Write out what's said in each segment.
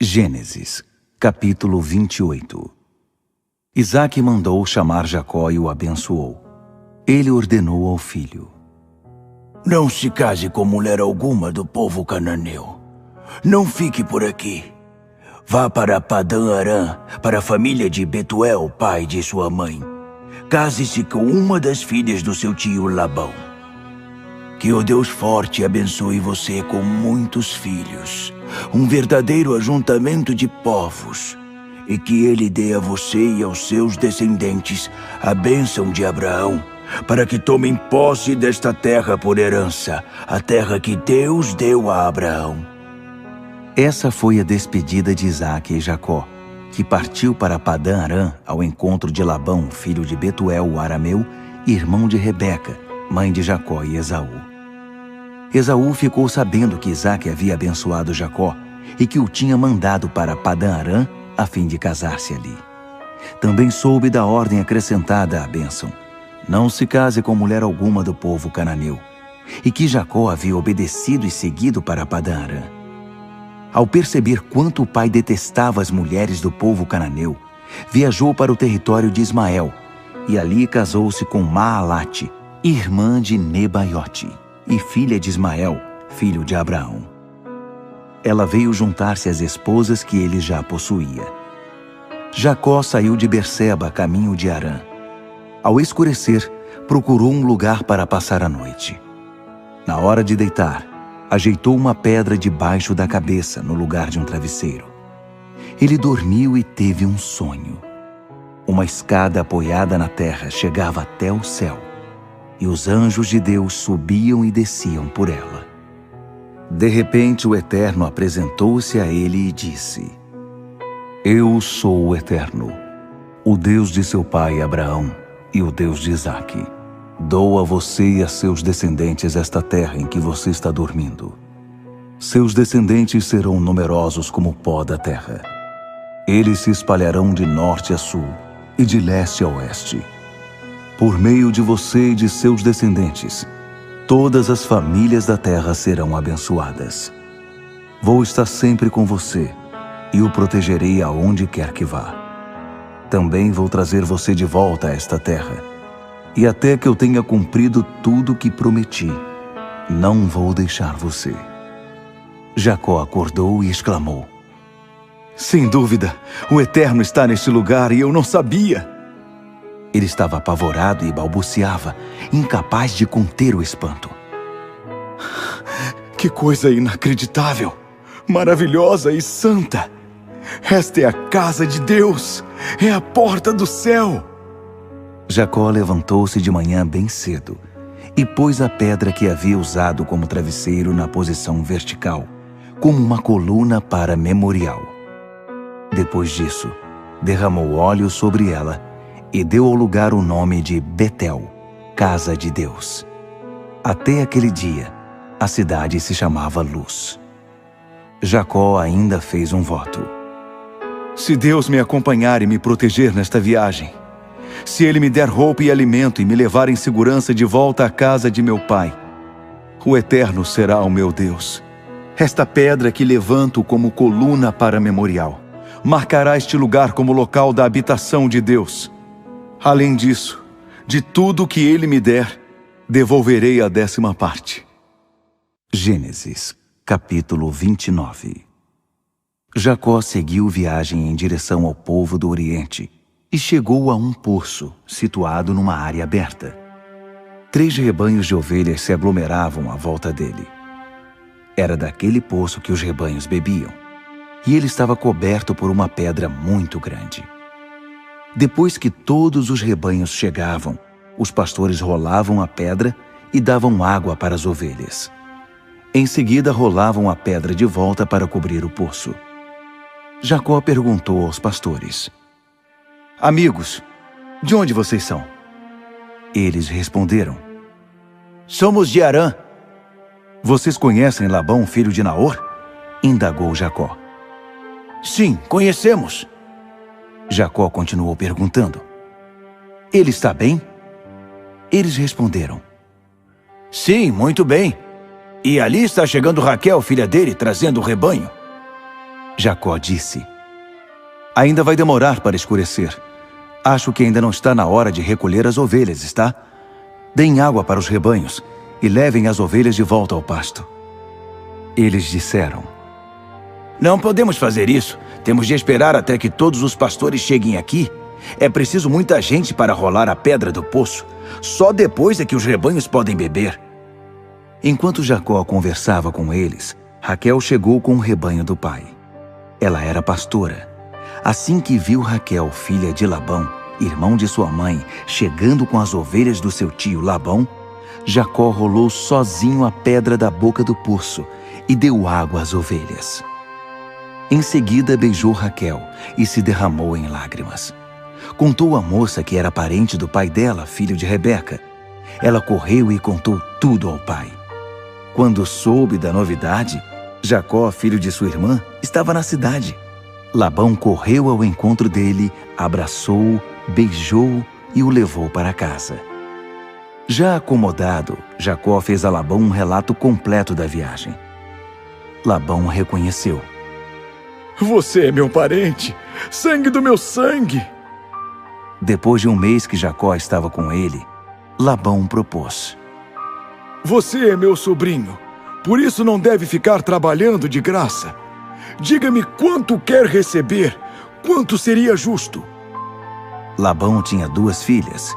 Gênesis, capítulo 28. Isaque mandou chamar Jacó e o abençoou. Ele ordenou ao filho: Não se case com mulher alguma do povo cananeu. Não fique por aqui. Vá para Padã-Arã, para a família de Betuel, pai de sua mãe. Case-se com uma das filhas do seu tio Labão. Que o Deus forte abençoe você com muitos filhos, um verdadeiro ajuntamento de povos, e que ele dê a você e aos seus descendentes a bênção de Abraão, para que tomem posse desta terra por herança, a terra que Deus deu a Abraão. Essa foi a despedida de Isaque e Jacó, que partiu para Padã-Arã ao encontro de Labão, filho de Betuel, o arameu, irmão de Rebeca, mãe de Jacó e Esaú. Esaú ficou sabendo que Isaque havia abençoado Jacó e que o tinha mandado para Padã-Arã a fim de casar-se ali. Também soube da ordem acrescentada à bênção: não se case com mulher alguma do povo cananeu, e que Jacó havia obedecido e seguido para Padã-Arã. Ao perceber quanto o pai detestava as mulheres do povo cananeu, viajou para o território de Ismael e ali casou-se com Maalate, irmã de Nebaiote e filha de Ismael, filho de Abraão. Ela veio juntar-se às esposas que ele já possuía. Jacó saiu de Berseba a caminho de Harã. Ao escurecer, procurou um lugar para passar a noite. Na hora de deitar, ajeitou uma pedra debaixo da cabeça, no lugar de um travesseiro. Ele dormiu e teve um sonho. Uma escada apoiada na terra chegava até o céu, e os anjos de Deus subiam e desciam por ela. De repente, o Eterno apresentou-se a ele e disse: Eu sou o Eterno, o Deus de seu pai Abraão e o Deus de Isaque. Dou a você e a seus descendentes esta terra em que você está dormindo. Seus descendentes serão numerosos como o pó da terra. Eles se espalharão de norte a sul e de leste a oeste. Por meio de você e de seus descendentes, todas as famílias da terra serão abençoadas. Vou estar sempre com você e o protegerei aonde quer que vá. Também vou trazer você de volta a esta terra, e até que eu tenha cumprido tudo o que prometi, não vou deixar você. Jacó acordou e exclamou: Sem dúvida, o Eterno está neste lugar e eu não sabia. Ele estava apavorado e balbuciava, incapaz de conter o espanto. Que coisa inacreditável, maravilhosa e santa! Esta é a casa de Deus, é a porta do céu! Jacó levantou-se de manhã bem cedo e pôs a pedra que havia usado como travesseiro na posição vertical, como uma coluna para memorial. Depois disso, derramou óleo sobre ela e deu ao lugar o nome de Betel, Casa de Deus. Até aquele dia, a cidade se chamava Luz. Jacó ainda fez um voto: Se Deus me acompanhar e me proteger nesta viagem, se Ele me der roupa e alimento e me levar em segurança de volta à casa de meu pai, o Eterno será o meu Deus. Esta pedra que levanto como coluna para memorial marcará este lugar como local da habitação de Deus. Além disso, de tudo que Ele me der, devolverei a 10ª parte. Gênesis, capítulo 29. Jacó seguiu viagem em direção ao povo do Oriente e chegou a um poço situado numa área aberta. 3 rebanhos de ovelhas se aglomeravam à volta dele. Era daquele poço que os rebanhos bebiam, e ele estava coberto por uma pedra muito grande. Depois que todos os rebanhos chegavam, os pastores rolavam a pedra e davam água para as ovelhas. Em seguida, rolavam a pedra de volta para cobrir o poço. Jacó perguntou aos pastores: Amigos, de onde vocês são? Eles responderam: Somos de Harã. Vocês conhecem Labão, filho de Naor? Indagou Jacó. Sim, conhecemos. Jacó continuou perguntando: Ele está bem? Eles responderam: Sim, muito bem. E ali está chegando Raquel, filha dele, trazendo o rebanho. Jacó disse: Ainda vai demorar para escurecer. Acho que ainda não está na hora de recolher as ovelhas, está? Deem água para os rebanhos e levem as ovelhas de volta ao pasto. Eles disseram: Não podemos fazer isso. Temos de esperar até que todos os pastores cheguem aqui. É preciso muita gente para rolar a pedra do poço. Só depois é que os rebanhos podem beber. Enquanto Jacó conversava com eles, Raquel chegou com o rebanho do pai. Ela era pastora. Assim que viu Raquel, filha de Labão, irmão de sua mãe, chegando com as ovelhas do seu tio Labão, Jacó rolou sozinho a pedra da boca do poço e deu água às ovelhas. Em seguida beijou Raquel e se derramou em lágrimas. Contou à moça que era parente do pai dela, filho de Rebeca. Ela correu e contou tudo ao pai. Quando soube da novidade, Jacó, filho de sua irmã, estava na cidade. Labão correu ao encontro dele, abraçou-o, beijou-o e o levou para casa. Já acomodado, Jacó fez a Labão um relato completo da viagem. Labão o reconheceu. Você é meu parente, sangue do meu sangue. Depois de um mês que Jacó estava com ele, Labão propôs: Você é meu sobrinho, por isso não deve ficar trabalhando de graça. Diga-me quanto quer receber, quanto seria justo. Labão tinha 2 filhas.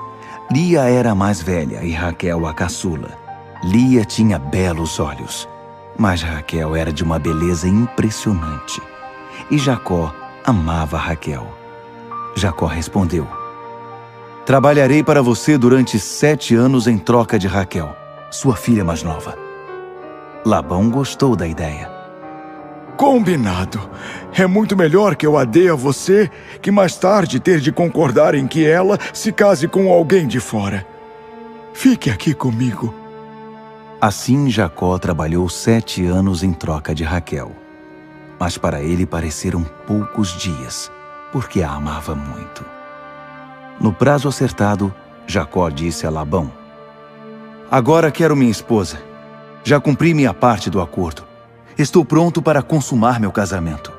Lia era a mais velha e Raquel a caçula. Lia tinha belos olhos, mas Raquel era de uma beleza impressionante. E Jacó amava Raquel. Jacó respondeu: Trabalharei para você durante 7 anos em troca de Raquel, sua filha mais nova. Labão gostou da ideia. Combinado. É muito melhor que eu a dê a você que mais tarde ter de concordar em que ela se case com alguém de fora. Fique aqui comigo. Assim Jacó trabalhou 7 anos em troca de Raquel. Mas para ele pareceram poucos dias, porque a amava muito. No prazo acertado, Jacó disse a Labão: Agora quero minha esposa. Já cumpri minha parte do acordo. Estou pronto para consumar meu casamento.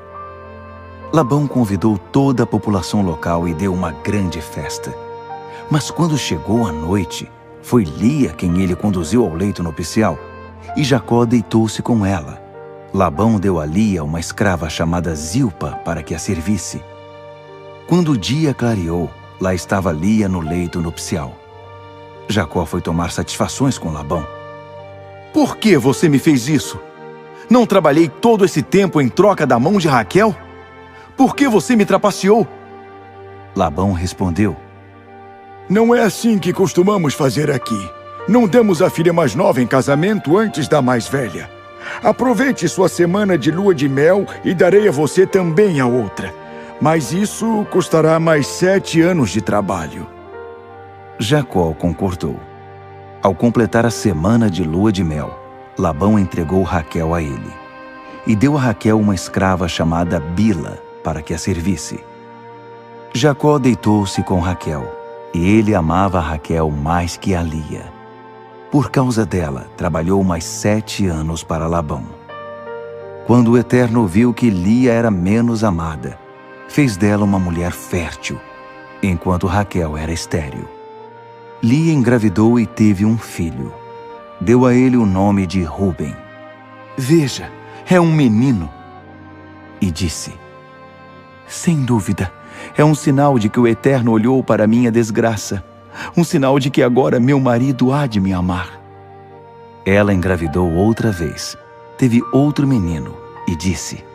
Labão convidou toda a população local e deu uma grande festa. Mas quando chegou a noite, foi Lia quem ele conduziu ao leito nupcial, e Jacó deitou-se com ela. Labão deu a Lia uma escrava chamada Zilpa para que a servisse. Quando o dia clareou, lá estava Lia no leito nupcial. Jacó foi tomar satisfações com Labão. Por que você me fez isso? Não trabalhei todo esse tempo em troca da mão de Raquel? Por que você me trapaceou? Labão respondeu: Não é assim que costumamos fazer aqui. Não damos a filha mais nova em casamento antes da mais velha. Aproveite sua semana de lua de mel e darei a você também a outra. Mas isso custará mais 7 anos de trabalho. Jacó concordou. Ao completar a semana de lua de mel, Labão entregou Raquel a ele. E deu a Raquel uma escrava chamada Bila para que a servisse. Jacó deitou-se com Raquel, e ele amava Raquel mais que a Lia. Por causa dela, trabalhou mais 7 anos para Labão. Quando o Eterno viu que Lia era menos amada, fez dela uma mulher fértil, enquanto Raquel era estéril. Lia engravidou e teve um filho. Deu a ele o nome de Ruben. Veja, é um menino. E disse: Sem dúvida, é um sinal de que o Eterno olhou para minha desgraça. Um sinal de que agora meu marido há de me amar. Ela engravidou outra vez. Teve outro menino e disse: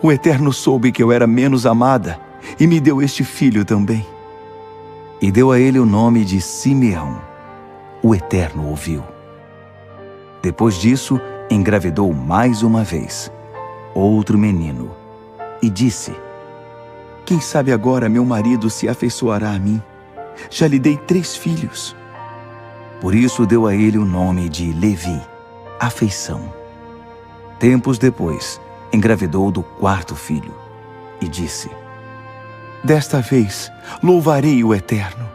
O Eterno soube que eu era menos amada e me deu este filho também. E deu a ele o nome de Simeão. O Eterno ouviu. Depois disso, engravidou mais uma vez, outro menino, e disse: Quem sabe agora meu marido se afeiçoará a mim? Já lhe dei 3 filhos. Por isso deu a ele o nome de Levi, afeição. Tempos depois, engravidou do 4º filho, e disse: Desta vez, louvarei o Eterno.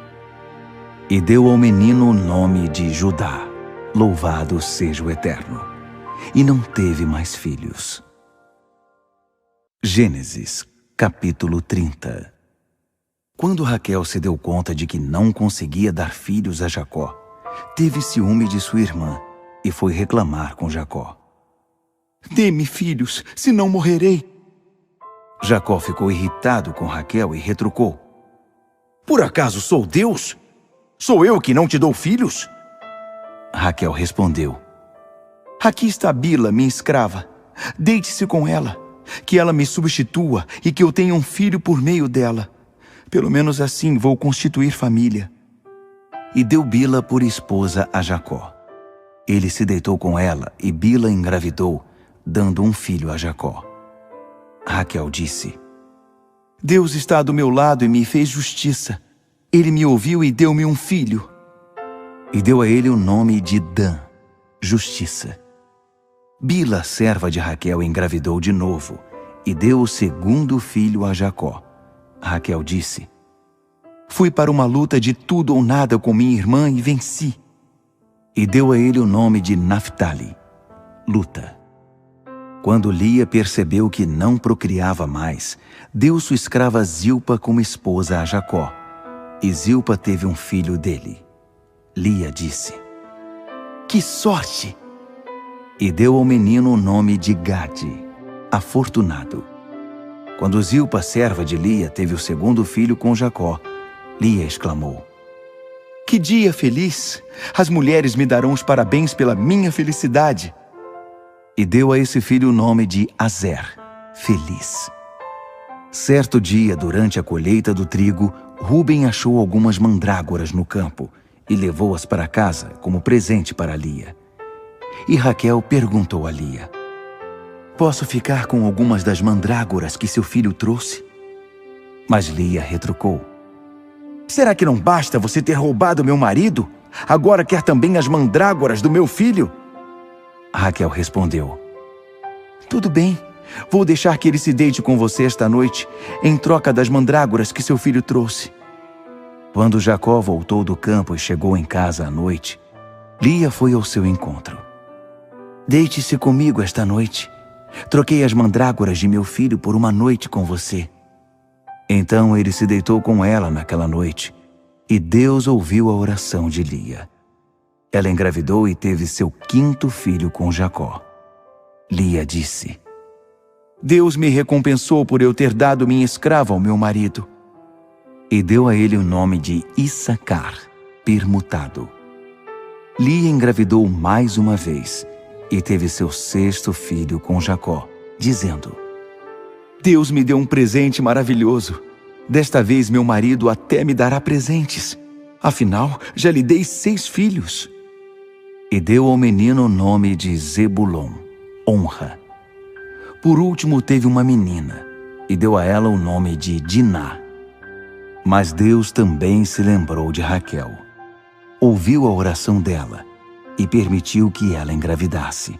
E deu ao menino o nome de Judá. Louvado seja o Eterno. E não teve mais filhos. Gênesis, capítulo 30. Quando Raquel se deu conta de que não conseguia dar filhos a Jacó, teve ciúme de sua irmã e foi reclamar com Jacó. Dê-me filhos, senão morrerei. Jacó ficou irritado com Raquel e retrucou. Por acaso sou Deus? Sou eu que não te dou filhos? Raquel respondeu. Aqui está Bila, minha escrava. Deite-se com ela, que ela me substitua e que eu tenha um filho por meio dela. Pelo menos assim vou constituir família. E deu Bila por esposa a Jacó. Ele se deitou com ela e Bila engravidou, dando um filho a Jacó. Raquel disse. Deus está do meu lado e me fez justiça. Ele me ouviu e deu-me um filho. E deu a ele o nome de Dan, justiça. Bila, serva de Raquel, engravidou de novo e deu o segundo filho a Jacó. Raquel disse. Fui para uma luta de tudo ou nada com minha irmã e venci. E deu a ele o nome de Naftali, luta. Quando Lia percebeu que não procriava mais, deu sua escrava Zilpa como esposa a Jacó. E Zilpa teve um filho dele. Lia disse. Que sorte! E deu ao menino o nome de Gade, afortunado. Quando Zilpa, serva de Lia, teve o segundo filho com Jacó, Lia exclamou. Que dia feliz! As mulheres me darão os parabéns pela minha felicidade. E deu a esse filho o nome de Azer, feliz. Certo dia, durante a colheita do trigo, Rúben achou algumas mandrágoras no campo e levou-as para casa como presente para Lia. E Raquel perguntou a Lia. Posso ficar com algumas das mandrágoras que seu filho trouxe? Mas Lia retrucou. Será que não basta você ter roubado meu marido? Agora quer também as mandrágoras do meu filho? Raquel respondeu. Tudo bem, vou deixar que ele se deite com você esta noite, em troca das mandrágoras que seu filho trouxe. Quando Jacó voltou do campo e chegou em casa à noite, Lia foi ao seu encontro. Deite-se comigo esta noite. Troquei as mandrágoras de meu filho por uma noite com você. Então ele se deitou com ela naquela noite, e Deus ouviu a oração de Lia. Ela engravidou e teve seu quinto filho com Jacó. Lia disse. Deus me recompensou por eu ter dado minha escrava ao meu marido. E deu a ele o nome de Issacar, permutado. Lia engravidou mais uma vez e teve seu sexto filho com Jacó, dizendo. Deus me deu um presente maravilhoso. Desta vez meu marido até me dará presentes. Afinal, já lhe dei 6 filhos. E deu ao menino o nome de Zebulon, honra. Por último teve uma menina, e deu a ela o nome de Diná. Mas Deus também se lembrou de Raquel. Ouviu a oração dela e permitiu que ela engravidasse.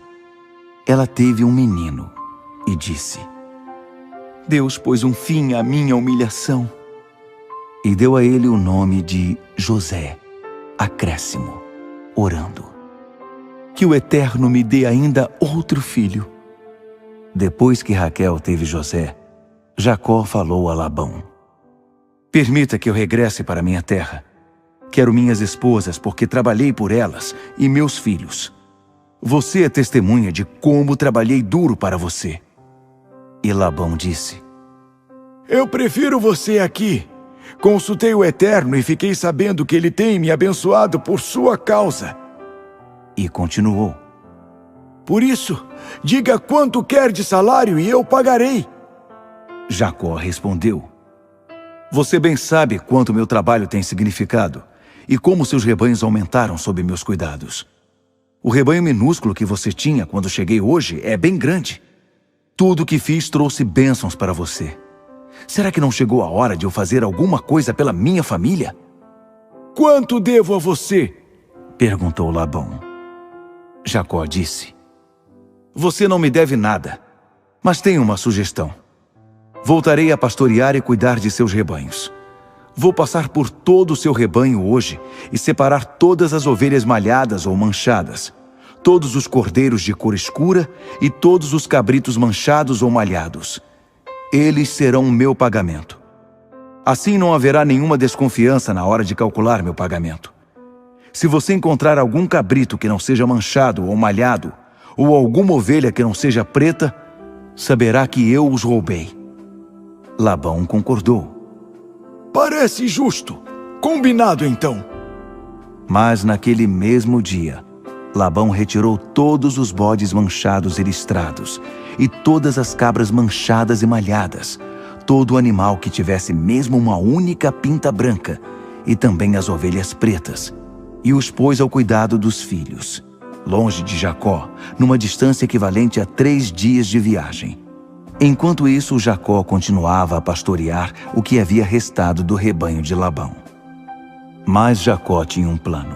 Ela teve um menino e disse. Deus pôs um fim à minha humilhação. E deu a ele o nome de José, acréscimo, orando. Que o Eterno me dê ainda outro filho. Depois que Raquel teve José, Jacó falou a Labão. Permita que eu regresse para minha terra. Quero minhas esposas porque trabalhei por elas e meus filhos. Você é testemunha de como trabalhei duro para você. E Labão disse. Eu prefiro você aqui. Consultei o Eterno e fiquei sabendo que ele tem me abençoado por sua causa. E continuou. Por isso, diga quanto quer de salário e eu pagarei. Jacó respondeu. Você bem sabe quanto meu trabalho tem significado e como seus rebanhos aumentaram sob meus cuidados. O rebanho minúsculo que você tinha quando cheguei hoje é bem grande. Tudo o que fiz trouxe bênçãos para você. Será que não chegou a hora de eu fazer alguma coisa pela minha família? Quanto devo a você? Perguntou Labão. Jacó disse. Você não me deve nada, mas tenho uma sugestão. Voltarei a pastorear e cuidar de seus rebanhos. Vou passar por todo o seu rebanho hoje e separar todas as ovelhas malhadas ou manchadas, todos os cordeiros de cor escura e todos os cabritos manchados ou malhados. Eles serão o meu pagamento. Assim não haverá nenhuma desconfiança na hora de calcular meu pagamento. Se você encontrar algum cabrito que não seja manchado ou malhado, ou alguma ovelha que não seja preta, saberá que eu os roubei. Labão concordou. Parece justo. Combinado, então. Mas naquele mesmo dia, Labão retirou todos os bodes manchados e listrados, e todas as cabras manchadas e malhadas, todo animal que tivesse mesmo uma única pinta branca, e também as ovelhas pretas, e os pôs ao cuidado dos filhos, longe de Jacó, numa distância equivalente a 3 dias de viagem. Enquanto isso, Jacó continuava a pastorear o que havia restado do rebanho de Labão. Mas Jacó tinha um plano.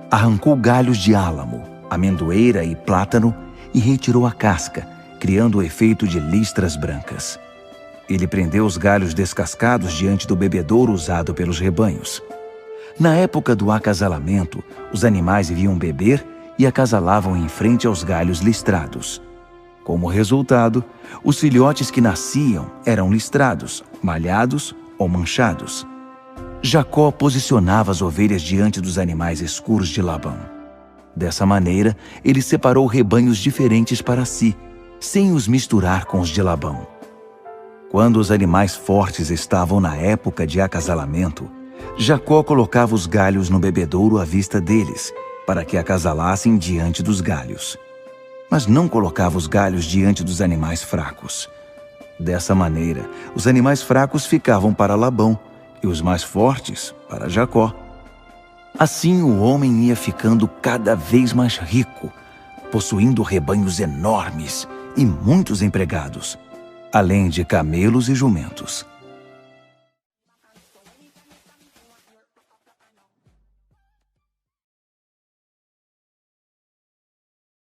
Arrancou galhos de álamo, amendoeira e plátano e retirou a casca, criando o efeito de listras brancas. Ele prendeu os galhos descascados diante do bebedouro usado pelos rebanhos. Na época do acasalamento, os animais iam beber e acasalavam em frente aos galhos listrados. Como resultado, os filhotes que nasciam eram listrados, malhados ou manchados. Jacó posicionava as ovelhas diante dos animais escuros de Labão. Dessa maneira, ele separou rebanhos diferentes para si, sem os misturar com os de Labão. Quando os animais fortes estavam na época de acasalamento, Jacó colocava os galhos no bebedouro à vista deles, para que acasalassem diante dos galhos. Mas não colocava os galhos diante dos animais fracos. Dessa maneira, os animais fracos ficavam para Labão e os mais fortes para Jacó. Assim o homem ia ficando cada vez mais rico, possuindo rebanhos enormes e muitos empregados, além de camelos e jumentos.